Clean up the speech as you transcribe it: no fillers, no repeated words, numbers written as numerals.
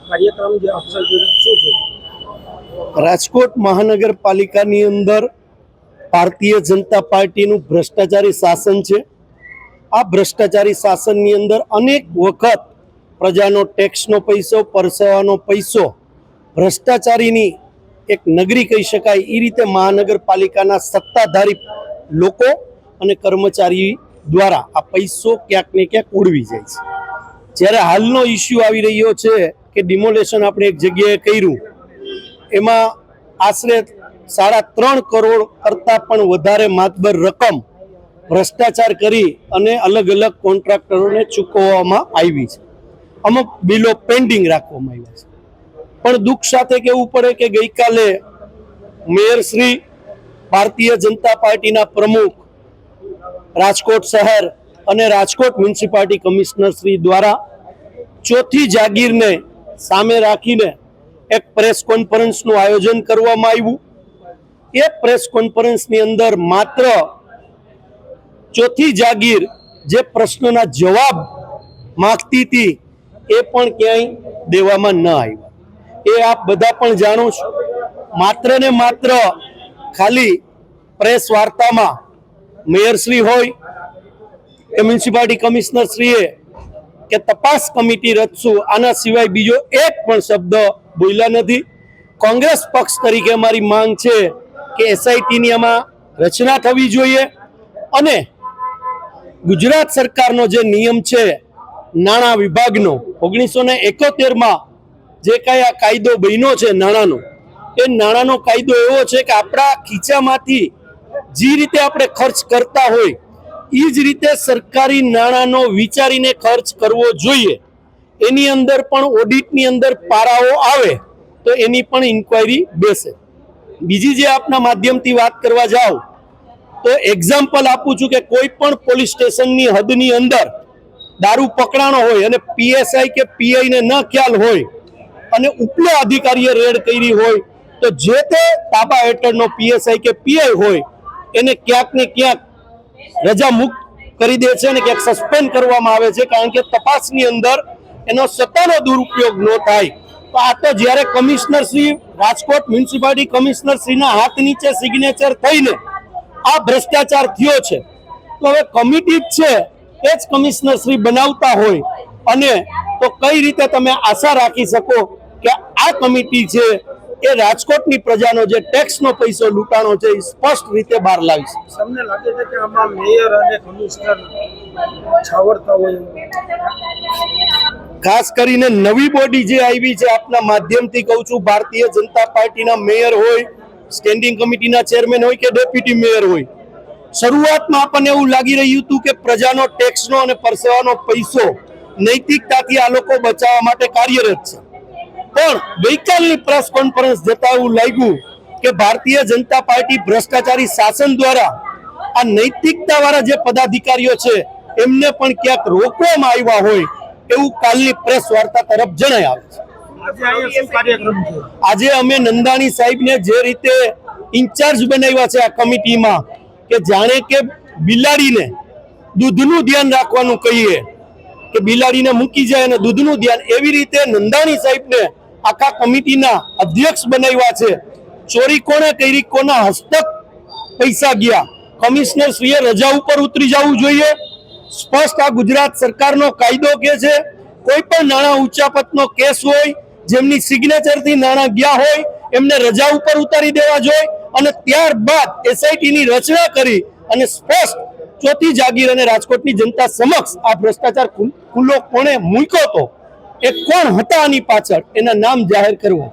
કાર્યક્રમ જે અફસર શું છે? રાજકોટ મહાનગરપાલિકાની અંદર ભારતીય જનતા પાર્ટીનું ભ્રષ્ટાચારી શાસન છે। આ ભ્રષ્ટાચારી શાસનની અંદર અનેક વખત પ્રજાનો ટેક્સનો પૈસો, પરસેવાનો પૈસો, ભ્રષ્ટાચારીની એક નગરી કહી શકાય એ રીતે મહાનગરપાલિકાના સત્તાધારી લોકો અને કર્મચારી દ્વારા આ પૈસો ક્યાંક ને ક્યાંક ઉડવી જાય છે। જ્યારે હાલનો ઇસ્યુ આવી રહ્યો છે કે ડિમોલેશન આપણે એક જગ્યાએ કર્યું, એમાં આશરે 3.5 કરોડ કરતાં પણ વધારે માતબર રકમ ભ્રષ્ટાચાર કરી અને અલગ અલગ કોન્ટ્રાક્ટરોને ચૂકવવામાં આવી છે। અમુક બિલો પેન્ડિંગ રાખવામાં આવ્યા છે। પણ દુઃખ સાથે કહેવું પડે કે ગઈકાલે મેયર શ્રી, ભારતીય જનતા પાર્ટીના પ્રમુખ, રાજકોટ શહેર અને રાજકોટ મ્યુનિસિપાલિટી કમિશનર શ્રી દ્વારા ચોથી જાગીરને સામે રાખીને એક પ્રેસ કોન્ફરન્સનું આયોજન કરવામાં આવ્યું। એ પ્રેસ કોન્ફરન્સની અંદર માત્ર ચોથી જાગીર જે પ્રશ્નોના જવાબ માંગતી હતી એ પણ ક્યાંય દેવામાં ન આવ્યા। એ આપ બધા પણ જાણો છો। માત્ર ને માત્ર ખાલી પ્રેસ વાર્તામાં મેયરશ્રી હોય કે મ્યુનિસિપાલિટી કમિશનર શ્રીએ કે તપાસ કમિટી રચશું, આના સિવાય બીજો એક પણ શબ્દ બોલ્યા નથી। કોંગ્રેસ પક્ષ તરીકે અમારી માંગ છે કે એસઆઈટીની આમાં રચના થવી જોઈએ અને ગુજરાત સરકારનો જે નિયમ છે નાણાં વિભાગનો 1971માં જે કાંઈ આ કાયદો બન્યો છે નાણાંનો, એ નાણાંનો કાયદો એવો છે કે આપણા ખીચામાંથી જે રીતે આપણે ખર્ચ કરતા હોય એ જ રીતે સરકારી નાણાંનો વિચારીને ખર્ચ કરવો જોઈએ। એની અંદર પણ ઓડિટની અંદર પારાઓ આવે તો એની પણ ઇન્ક્વાયરી બેસે। બીજી જે આપના માધ્યમથી વાત કરવા જાઓ તો એક્ઝામ્પલ આપું છું કે કોઈ પણ પોલીસ સ્ટેશનની હદની અંદર દારૂ પકડાણો હોય અને પીએસઆઈ કે પીઆઈને ન ખ્યાલ હોય અને ઉપલા અધિકારીએ રેડ કરી હોય તો જે તે તાબા હેઠળનો પીએસઆઈ કે પીઆઈ હોય એને ક્યાંક ને ક્યાંક રજા મુક્ત કરી દે છે અને ક્યાંક સસ્પેન્ડ કરવામાં આવે છે, કારણ કે તપાસની અંદર એનો સત્તાનો દુરુપયોગ ન થાય। તો આ તો જ્યારે commissioner Shri, Rajkot municipality commissioner શ્રીના હાથ નીચે સિગ્નેચર થઈને આ ભ્રષ્ટાચાર થયો છે, તો હવે કમિટી જ છે એ જ કમિશનર શ્રી બનાવતા હોય અને તો કઈ રીતે તમે આશા રાખી શકો કે આ કમિટી છે એ રાજકોટની પ્રજાનો જે ટેક્સનો પૈસો લૂંટાણો છે એ સ્પષ્ટ રીતે બહાર લાવી શકે? તમને લાગે છે કે આમાં મેયર અને કમિશનર છાવરતા હોય? ખાસ કરીને નવી બોડી જે આવી છે, આપના માધ્યમથી કહું છું, ભારતીય જનતા પાર્ટીના મેયર હોય, સ્ટેન્ડિંગ કમિટીના ચેરમેન હોય કે ડેપ્યુટી મેયર હોય, શરૂઆતમાં આપણને એવું લાગી રહ્યું હતું કે પ્રજાનો ટેક્સનો અને પરસેવાનો પૈસો નૈતિકતાથી આ લોકો બચાવવા માટે કાર્યરત છે। પણ ગઈકાલની પ્રેસ કોન્ફરન્સ જતા એવું લાગ્યું કે ભારતીય જનતા પાર્ટી ભ્રષ્ટાચારી શાસન દ્વારા આ નૈતિકતા વાળા જે પદાધિકારીઓ છે એમને પણ ક્યાંક રોકવામાં આવ્યા હોય એવું કાલની પ્રેસ વાર્તા તરફ જણાઈ આવે છે। આજે અમે નંદાણી સાહેબને જે રીતે ઇન્ચાર્જ બનાવ્યા છે આ કમિટીમાં કે જાણે કે બિલાડીને દૂધનું ધ્યાન રાખવાનું કહીએ કે બિલાડીને મૂકી જાય અને દૂધનું ધ્યાન, એવી રીતે નંદાણી સાહેબને આખા કમિટીના અધ્યક્ષ બનાવ્યા છે। ચોરી કોણે કરી, કોના હસ્તક પૈસા ગયા, કમિશનર શ્રીએ રજા ઉપર ઉતરી જવું જોઈએ। સ્પષ્ટ આ ગુજરાત સરકારનો કાયદો કે છે કોઈ પણ નાણાં ઉચાપતનો કેસ હોય, જેમની સિગ્નેચરથી નાણાં ગયા હોય એમને રજા ઉપર ઉતારી દેવા જોઈએ અને ત્યારબાદ એસઆઈટીની રચના કરી અને સ્પષ્ટ ચોથી જાગીર અને રાજકોટની જનતા સમક્ષ આ ભ્રષ્ટાચાર ખુલ્લો કોણે મૂક્યો હતો, એ કોણ હતા આની પાછળ, એના નામ જાહેર કરવા।